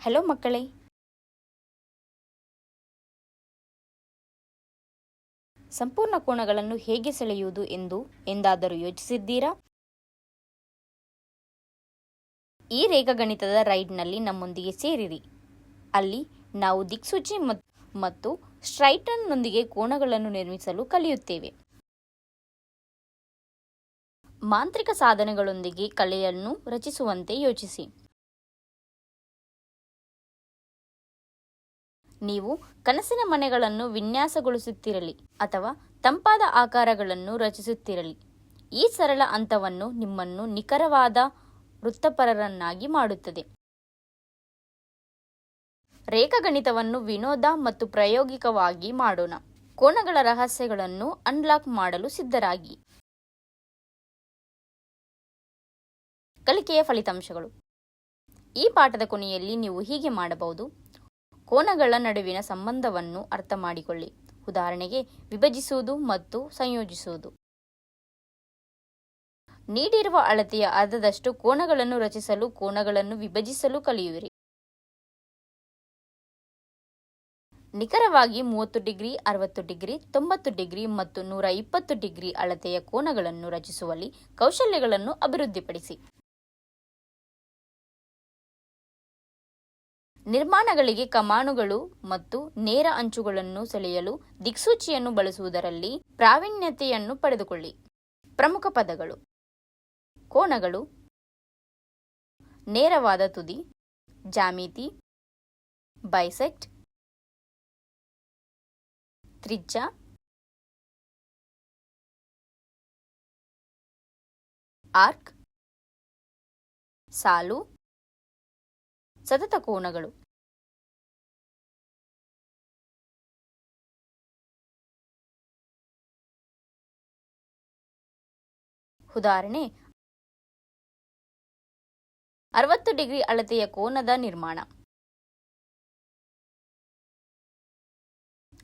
Hello ಮಕ್ಕಳೇ, ಸಂಪೂರ್ಣ ಕೋನಗಳನ್ನು ಹೇಗೆ ಸೆಳೆಯುವುದು ಎಂದು ಎಂದಾದರೂ ಯೋಚಿಸಿದ್ದೀರಾ? ಈ ರೇಖಾಗಣಿತದ ರೈಡ್ನಲ್ಲಿ ನಮ್ಮೊಂದಿಗೆ ಸೇರಿರಿ. ಅಲ್ಲಿ ನಾವು ದಿಕ್ಸೂಚಿ ಮತ್ತು ಸ್ಟ್ರೈಟನ್ನೊಂದಿಗೆ ಕೋನಗಳನ್ನು ನಿರ್ಮಿಸಲು ಕಲಿಯುತ್ತೇವೆ. ಮಾಂತ್ರಿಕ ಸಾಧನಗಳೊಂದಿಗೆ ಕಲೆಯನ್ನು ರಚಿಸುವಂತೆ ಯೋಚಿಸಿ. ನೀವು ಕನಸಿನ ಮನೆಗಳನ್ನು ವಿನ್ಯಾಸಗೊಳಿಸುತ್ತಿರಲಿ ಅಥವಾ ತಂಪಾದ ಆಕಾರಗಳನ್ನು ರಚಿಸುತ್ತಿರಲಿ, ಈ ಸರಳ ಹಂತವನ್ನು ನಿಮ್ಮನ್ನು ನಿಖರವಾದ ವೃತ್ತಪರರನ್ನಾಗಿ ಮಾಡುತ್ತದೆ. ರೇಖಾಗಣಿತವನ್ನು ವಿನೋದ ಮತ್ತು ಪ್ರಾಯೋಗಿಕವಾಗಿ ಮಾಡೋಣ. ಕೋನಗಳ ರಹಸ್ಯಗಳನ್ನು ಅನ್ಲಾಕ್ ಮಾಡಲು ಸಿದ್ಧರಾಗಿ. ಕಲಿಕೆಯ ಫಲಿತಾಂಶಗಳು. ಈ ಪಾಠದ ಕೊನೆಯಲ್ಲಿ ನೀವು ಹೀಗೆ ಮಾಡಬಹುದು. ಕೋನಗಳ ನಡುವಿನ ಸಂಬಂಧವನ್ನು ಅರ್ಥ ಮಾಡಿಕೊಳ್ಳಿ. ಉದಾಹರಣೆಗೆ, ವಿಭಜಿಸುವುದು ಮತ್ತು ಸಂಯೋಜಿಸುವುದು. ನೀಡಿರುವ ಅಳತೆಯ ಅರ್ಧದಷ್ಟು ಕೋನಗಳನ್ನು ರಚಿಸಲು ಕೋನಗಳನ್ನು ವಿಭಜಿಸಲು ಕಲಿಯುವಿರಿ. ನಿಖರವಾಗಿ 30 ಡಿಗ್ರಿ, 60 ಡಿಗ್ರಿ, 90 ಡಿಗ್ರಿ ಮತ್ತು 120 ಡಿಗ್ರಿ ಅಳತೆಯ ಕೋನಗಳನ್ನು ರಚಿಸುವಲ್ಲಿ ಕೌಶಲ್ಯಗಳನ್ನು ಅಭಿವೃದ್ಧಿಪಡಿಸಿ. ನಿರ್ಮಾಣಗಳಿಗೆ ಕಮಾನುಗಳು ಮತ್ತು ನೇರ ಅಂಚುಗಳನ್ನು ಸೆಳೆಯಲು ದಿಕ್ಸೂಚಿಯನ್ನು ಬಳಸುವುದರಲ್ಲಿ ಪ್ರಾವೀಣ್ಯತೆಯನ್ನು ಪಡೆದುಕೊಳ್ಳಿ. ಪ್ರಮುಖ ಪದಗಳು: ಕೋನಗಳು, ನೇರವಾದ ತುದಿ, ಜ್ಯಾಮಿತಿ, ಬೈಸೆಕ್ಟ್, ತ್ರಿಜ್ಯ, ಆರ್ಕ್, ಸಾಲು, ಸತತ ಕೋನಗಳು. ಉದಾಹರಣೆ: 60 ಡಿಗ್ರಿ ಅಳತೆಯ ಕೋನದ ನಿರ್ಮಾಣ.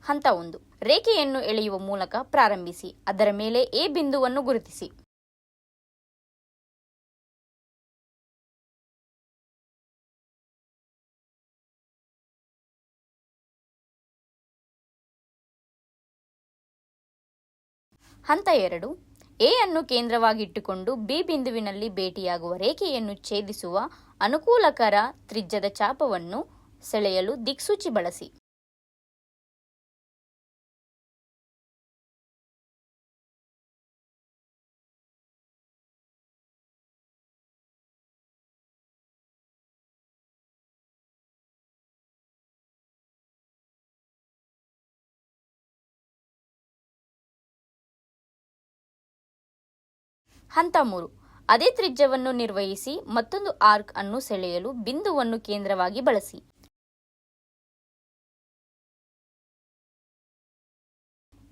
ಹಂತ 1. ರೇಖೆಯನ್ನು ಎಳೆಯುವ ಮೂಲಕ ಪ್ರಾರಂಭಿಸಿ. ಅದರ ಮೇಲೆ ಎ ಬಿಂದುವನ್ನು ಗುರುತಿಸಿ. ಹಂತ 2. ಎ ಅನ್ನು ಕೇಂದ್ರವಾಗಿಟ್ಟುಕೊಂಡು ಬಿ ಬಿಂದುವಿನಲ್ಲಿ ಭೇಟಿಯಾಗುವ ರೇಖೆಯನ್ನು ಛೇದಿಸುವ ಅನುಕೂಲಕರ ತ್ರಿಜ್ಯದ ಚಾಪವನ್ನು ಸೆಳೆಯಲು ದಿಕ್ಸೂಚಿ ಬಳಸಿ. ಹಂತ 3. ಅದೇ ತ್ರಿಜ್ಯವನ್ನು ನಿರ್ವಹಿಸಿ ಮತ್ತೊಂದು ಆರ್ಕ್ ಅನ್ನು ಸೆಳೆಯಲು ಬಿಂದುವನ್ನು ಕೇಂದ್ರವಾಗಿ ಬಳಸಿ.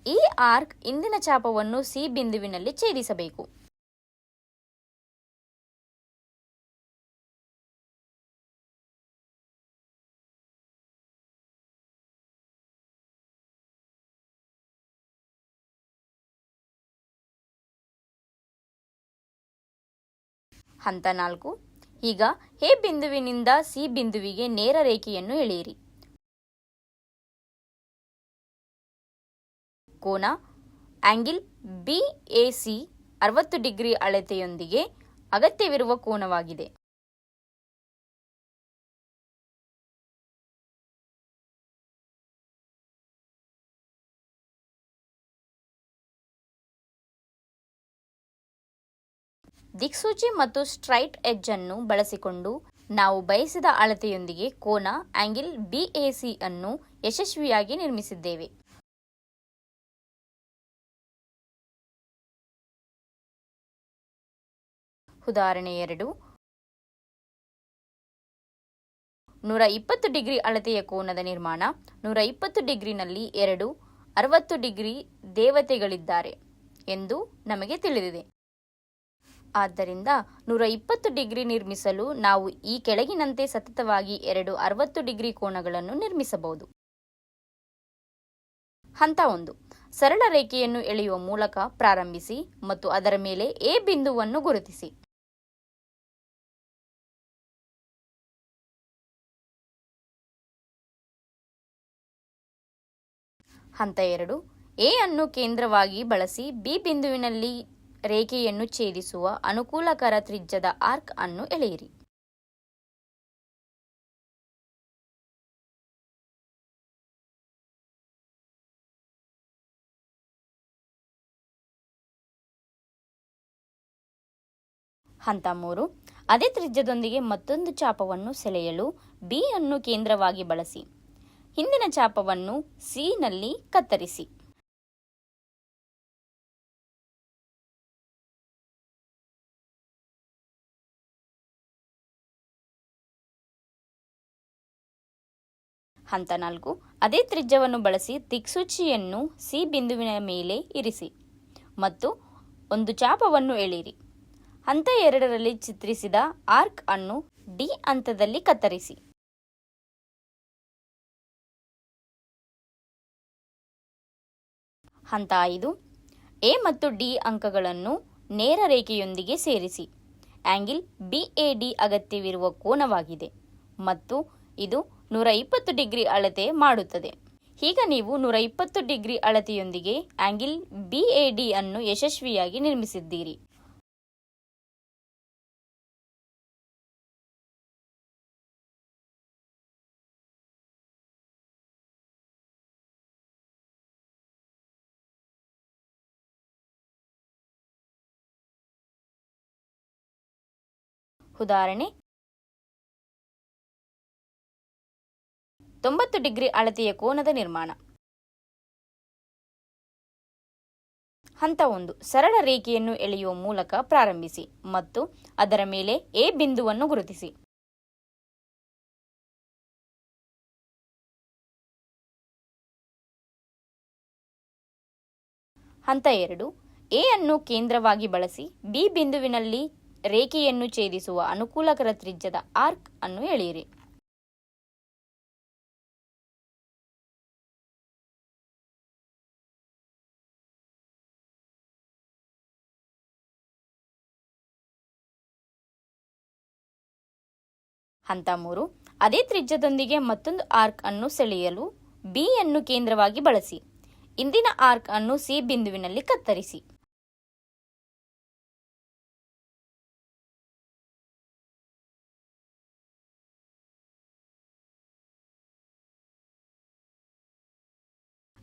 ಈ ಆರ್ಕ್ ಇಂದಿನ ಚಾಪವನ್ನು ಸಿ ಬಿಂದುವಿನಲ್ಲಿ ಛೇದಿಸಬೇಕು. ಹಂತ 4. ಈಗ ಎ ಬಿಂದುವಿನಿಂದ ಸಿ ಬಿಂದುವಿಗೆ ನೇರ ರೇಖೆಯನ್ನು ಎಳೆಯಿರಿ. ಕೋನ ಆಂಗಿಲ್ BAC 60 ಡಿಗ್ರಿ ಅಳತೆಯೊಂದಿಗೆ ಅಗತ್ಯವಿರುವ ಕೋನವಾಗಿದೆ. ದಿಕ್ಸೂಚಿ ಮತ್ತು ಸ್ಟ್ರೈಟ್ ಎಡ್ಜ್ ಅನ್ನು ಬಳಸಿಕೊಂಡು ನಾವು ಬಯಸಿದ ಅಳತೆಯೊಂದಿಗೆ ಕೋನ ಆಂಗಿಲ್ BAC ಅನ್ನು ಯಶಸ್ವಿಯಾಗಿ ನಿರ್ಮಿಸಿದ್ದೇವೆ. ಉದಾಹರಣೆ 2. 120 ಡಿಗ್ರಿ ಅಳತೆಯ ಕೋನದ ನಿರ್ಮಾಣ. 120 ಡಿಗ್ರಿನಲ್ಲಿ 2 60 ಡಿಗ್ರಿ ದೇವತೆಗಳಿದ್ದಾರೆ ಎಂದು ನಮಗೆ ತಿಳಿದಿದೆ. ಆದ್ದರಿಂದ 120 ಡಿಗ್ರಿ ನಿರ್ಮಿಸಲು ನಾವು ಈ ಕೆಳಗಿನಂತೆ ಸತತವಾಗಿ 2 60 ಡಿಗ್ರಿ ಕೋನಗಳನ್ನು ನಿರ್ಮಿಸಬಹುದು. ಹಂತ 1. ಸರಳ ರೇಖೆಯನ್ನು ಎಳೆಯುವ ಮೂಲಕ ಪ್ರಾರಂಭಿಸಿ ಮತ್ತು ಅದರ ಮೇಲೆ ಎ ಬಿಂದುವನ್ನು ಗುರುತಿಸಿ. ಹಂತ 2. ಎ ಅನ್ನು ಕೇಂದ್ರವಾಗಿ ಬಳಸಿ ಬಿ ಬಿಂದುವಿನಲ್ಲಿ ರೇಖೆಯನ್ನು ಛೇದಿಸುವ ಅನುಕೂಲಕರ ತ್ರಿಜ್ಯದ ಆರ್ಕ್ ಅನ್ನು ಎಳೆಯಿರಿ. ಹಂತ 3. ಅದೇ ತ್ರಿಜ್ಯದೊಂದಿಗೆ ಮತ್ತೊಂದು ಚಾಪವನ್ನು ಸೆಳೆಯಲು ಬಿ ಅನ್ನು ಕೇಂದ್ರವಾಗಿ ಬಳಸಿ ಹಿಂದಿನ ಚಾಪವನ್ನು ಸಿ ನಲ್ಲಿ ಕತ್ತರಿಸಿ. ಹಂತ 4. ಅದೇ ತ್ರಿಜ್ಯವನ್ನು ಬಳಸಿ ದಿಕ್ಸೂಚಿಯನ್ನು ಸಿ ಬಿಂದುವಿನ ಮೇಲೆ ಇರಿಸಿ ಮತ್ತು ಒಂದು ಚಾಪವನ್ನು ಎಳೆಯಿರಿ. ಹಂತ 2ರಲ್ಲಿ ಚಿತ್ರಿಸಿದ ಆರ್ಕ್ ಅನ್ನು ಡಿ ಹಂತದಲ್ಲಿ ಕತ್ತರಿಸಿ. ಹಂತ 5. ಎ ಮತ್ತು ಡಿ ಅಂಕಗಳನ್ನು ನೇರ ರೇಖೆಯೊಂದಿಗೆ ಸೇರಿಸಿ. ಆಂಗಲ್ BAD ಅಗತ್ಯವಿರುವ ಕೋನವಾಗಿದೆ ಮತ್ತು ಇದು 120 ಡಿಗ್ರಿ ಅಳತೆ ಮಾಡುತ್ತದೆ. ಈಗ ನೀವು 120 ಡಿಗ್ರಿ ಅಳತೆಯೊಂದಿಗೆ ಆಂಗಲ್ BAD ಅನ್ನು ಯಶಸ್ವಿಯಾಗಿ ನಿರ್ಮಿಸಿದ್ದೀರಿ. ಉದಾಹರಣೆ 90 ಡಿಗ್ರಿ ಅಳತೆಯ ಕೋನದ ನಿರ್ಮಾಣ. ಹಂತ 1. ಸರಳ ರೇಖೆಯನ್ನು ಎಳೆಯುವ ಮೂಲಕ ಪ್ರಾರಂಭಿಸಿ ಮತ್ತು ಅದರ ಮೇಲೆ ಎ ಬಿಂದುವನ್ನು ಗುರುತಿಸಿ. ಹಂತ 2. ಎ ಅನ್ನು ಕೇಂದ್ರವಾಗಿ ಬಳಸಿ ಬಿ ಬಿಂದುವಿನಲ್ಲಿ ರೇಖೆಯನ್ನು ಛೇದಿಸುವ ಅನುಕೂಲಕರ ತ್ರಿಜ್ಯದ ಆರ್ಕ್ ಅನ್ನು ಎಳೆಯಿರಿ. ಹಂತ 3. ಅದೇ ತ್ರಿಜ್ಯದೊಂದಿಗೆ ಮತ್ತೊಂದು ಆರ್ಕ್ ಅನ್ನು ಸೆಳೆಯಲು ಬಿ ಅನ್ನು ಕೇಂದ್ರವಾಗಿ ಬಳಸಿ ಇಂದಿನ ಆರ್ಕ್ ಅನ್ನು ಸಿ ಬಿಂದುವಿನಲ್ಲಿ ಕತ್ತರಿಸಿ.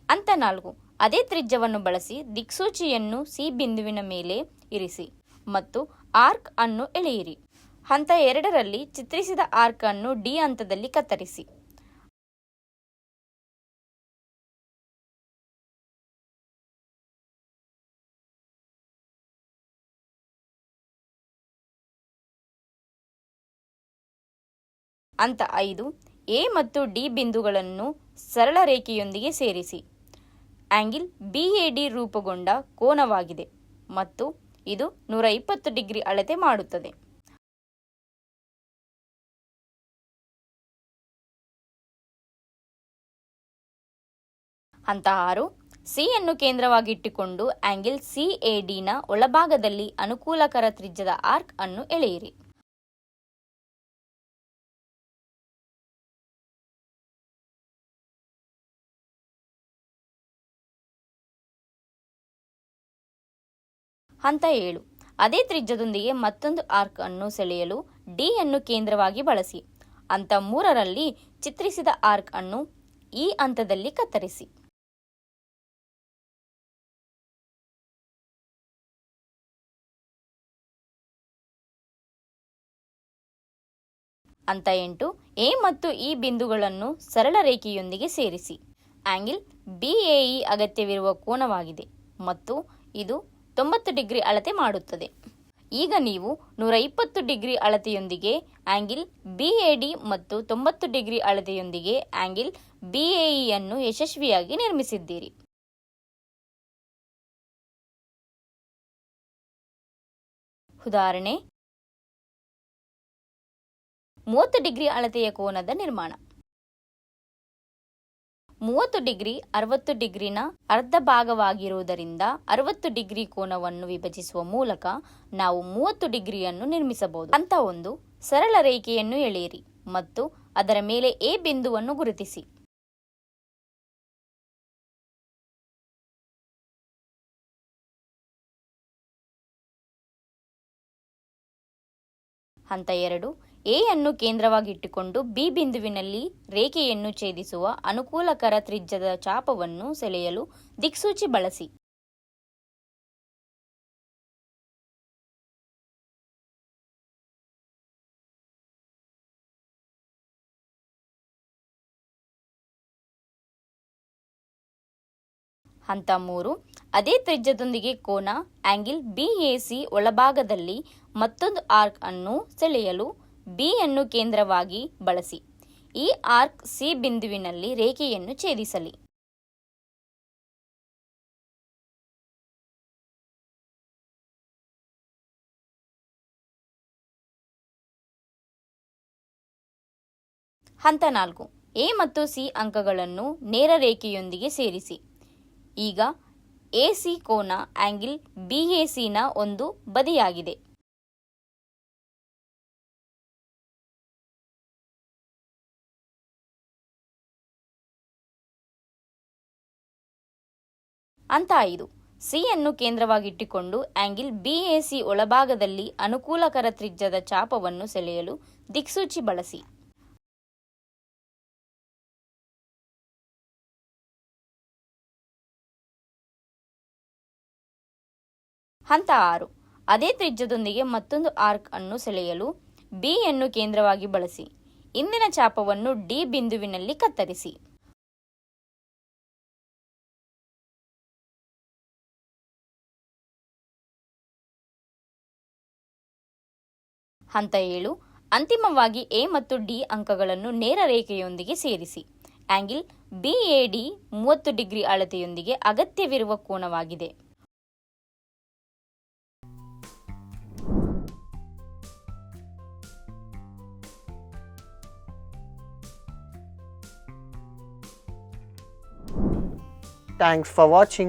ಹಂತ 4. ಅದೇ ತ್ರಿಜ್ಯವನ್ನು ಬಳಸಿ ದಿಕ್ಸೂಚಿಯನ್ನು ಸಿ ಬಿಂದುವಿನ ಮೇಲೆ ಇರಿಸಿ ಮತ್ತು ಆರ್ಕ್ ಅನ್ನು ಎಳೆಯಿರಿ. ಹಂತ 2ರಲ್ಲಿ ಚಿತ್ರಿಸಿದ ಆರ್ಕ್ ಅನ್ನು ಡಿ ಹಂತದಲ್ಲಿ ಕತ್ತರಿಸಿ. ಹಂತ 5. ಎ ಮತ್ತು ಡಿ ಬಿಂದುಗಳನ್ನು ಸರಳ ರೇಖೆಯೊಂದಿಗೆ ಸೇರಿಸಿ. ಆಂಗಲ್ BAD ರೂಪುಗೊಂಡ ಕೋನವಾಗಿದೆ ಮತ್ತು ಇದು 120 ಡಿಗ್ರಿ ಅಳತೆ ಮಾಡುತ್ತದೆ. ಹಂತ 6. ಸಿ ಅನ್ನು ಕೇಂದ್ರವಾಗಿಟ್ಟುಕೊಂಡು ಆಂಗಲ್ CAD ನ ಒಳಭಾಗದಲ್ಲಿ ಅನುಕೂಲಕರ ತ್ರಿಜ್ಯದ ಆರ್ಕ್ ಅನ್ನು ಎಳೆಯಿರಿ. ಹಂತ 7. ಅದೇ ತ್ರಿಜ್ಯದೊಂದಿಗೆ ಮತ್ತೊಂದು ಆರ್ಕ್ ಅನ್ನು ಸೆಳೆಯಲು ಡಿ ಅನ್ನು ಕೇಂದ್ರವಾಗಿ ಬಳಸಿ. ಹಂತ 3ರಲ್ಲಿ ಚಿತ್ರಿಸಿದ ಆರ್ಕ್ ಅನ್ನು ಈ ಹಂತದಲ್ಲಿ ಕತ್ತರಿಸಿ. ಹಂತ 8. ಎ ಮತ್ತು ಈ ಬಿಂದುಗಳನ್ನು ಸರಳ ರೇಖೆಯೊಂದಿಗೆ ಸೇರಿಸಿ. ಆಂಗಲ್ BAE ಅಗತ್ಯವಿರುವ ಕೋನವಾಗಿದೆ ಮತ್ತು ಇದು 90 ಡಿಗ್ರಿ ಅಳತೆ ಮಾಡುತ್ತದೆ. ಈಗ ನೀವು 120 ಡಿಗ್ರಿ ಅಳತೆಯೊಂದಿಗೆ ಆಂಗಲ್ BAD ಮತ್ತು 90 ಡಿಗ್ರಿ ಅಳತೆಯೊಂದಿಗೆ ಆಂಗಲ್ BAE ಅನ್ನು ಯಶಸ್ವಿಯಾಗಿ ನಿರ್ಮಿಸಿದ್ದೀರಿ. ಉದಾಹರಣೆ 30 ಡಿಗ್ರಿ ಅಳತೆಯ ಕೋನದ ನಿರ್ಮಾಣ. 30 ಡಿಗ್ರಿ 60 ಡಿಗ್ರಿನ ಅರ್ಧ ಭಾಗವಾಗಿರುವುದರಿಂದ 60 ಡಿಗ್ರಿ ಕೋನವನ್ನು ವಿಭಜಿಸುವ ಮೂಲಕ ನಾವು 30 ಡಿಗ್ರಿಯನ್ನು ನಿರ್ಮಿಸಬಹುದು. ಹಂತ 1. ಸರಳ ರೇಖೆಯನ್ನು ಎಳೆಯಿರಿ ಮತ್ತು ಅದರ ಮೇಲೆ ಎ ಬಿಂದುವನ್ನು ಗುರುತಿಸಿ. ಹಂತ 2. ಎ ಅನ್ನು ಕೇಂದ್ರವಾಗಿಟ್ಟುಕೊಂಡು ಬಿ ಬಿಂದುವಿನಲ್ಲಿ ರೇಖೆಯನ್ನು ಛೇದಿಸುವ ಅನುಕೂಲಕರ ತ್ರಿಜ್ಯದ ಚಾಪವನ್ನು ಸೆಳೆಯಲು ದಿಕ್ಸೂಚಿ ಬಳಸಿ. ಹಂತ 3. ಅದೇ ತ್ರಿಜ್ಯದೊಂದಿಗೆ ಕೋನ ಆಂಗಿಲ್ BAC ಒಳಭಾಗದಲ್ಲಿ ಮತ್ತೊಂದು ಆರ್ಕ್ ಅನ್ನು ಸೆಳೆಯಲು ಬಿ ಅನ್ನು ಕೇಂದ್ರವಾಗಿ ಬಳಸಿ. ಈ ಆರ್ಕ್ ಸಿ ಬಿಂದುವಿನಲ್ಲಿ ರೇಖೆಯನ್ನು ಛೇದಿಸಲಿ. ಹಂತ 4. ಎ ಮತ್ತು ಸಿ ಅಂಕಗಳನ್ನು ನೇರ ರೇಖೆಯೊಂದಿಗೆ ಸೇರಿಸಿ. ಈಗ AC ಕೋನ ಆಂಗಿಲ್ BACನ ಒಂದು ಬದಿಯಾಗಿದೆ. ಹಂತ 5. ಸಿ ಅನ್ನು ಕೇಂದ್ರವಾಗಿಟ್ಟುಕೊಂಡು ಆಂಗಿಲ್ BAC ಒಳಭಾಗದಲ್ಲಿ ಅನುಕೂಲಕರ ತ್ರಿಜ್ಯದ ಚಾಪವನ್ನು ಸೆಳೆಯಲು ದಿಕ್ಸೂಚಿ ಬಳಸಿ. ಹಂತ 6. ಅದೇ ತ್ರಿಜ್ಯದೊಂದಿಗೆ ಮತ್ತೊಂದು ಆರ್ಕ್ ಅನ್ನು ಸೆಳೆಯಲು ಬಿ ಅನ್ನು ಕೇಂದ್ರವಾಗಿ ಬಳಸಿ. ಇಂದಿನ ಚಾಪವನ್ನು ಡಿ ಬಿಂದುವಿನಲ್ಲಿ ಕತ್ತರಿಸಿ. ಹಂತ 7. ಅಂತಿಮವಾಗಿ ಎ ಮತ್ತು ಡಿ ಅಂಕಗಳನ್ನು ನೇರ ರೇಖೆಯೊಂದಿಗೆ ಸೇರಿಸಿ. ಆಂಗಿಲ್ BAD 30 ಡಿಗ್ರಿ ಅಳತೆಯೊಂದಿಗೆ ಅಗತ್ಯವಿರುವ ಕೋನವಾಗಿದೆ. Thanks for watching.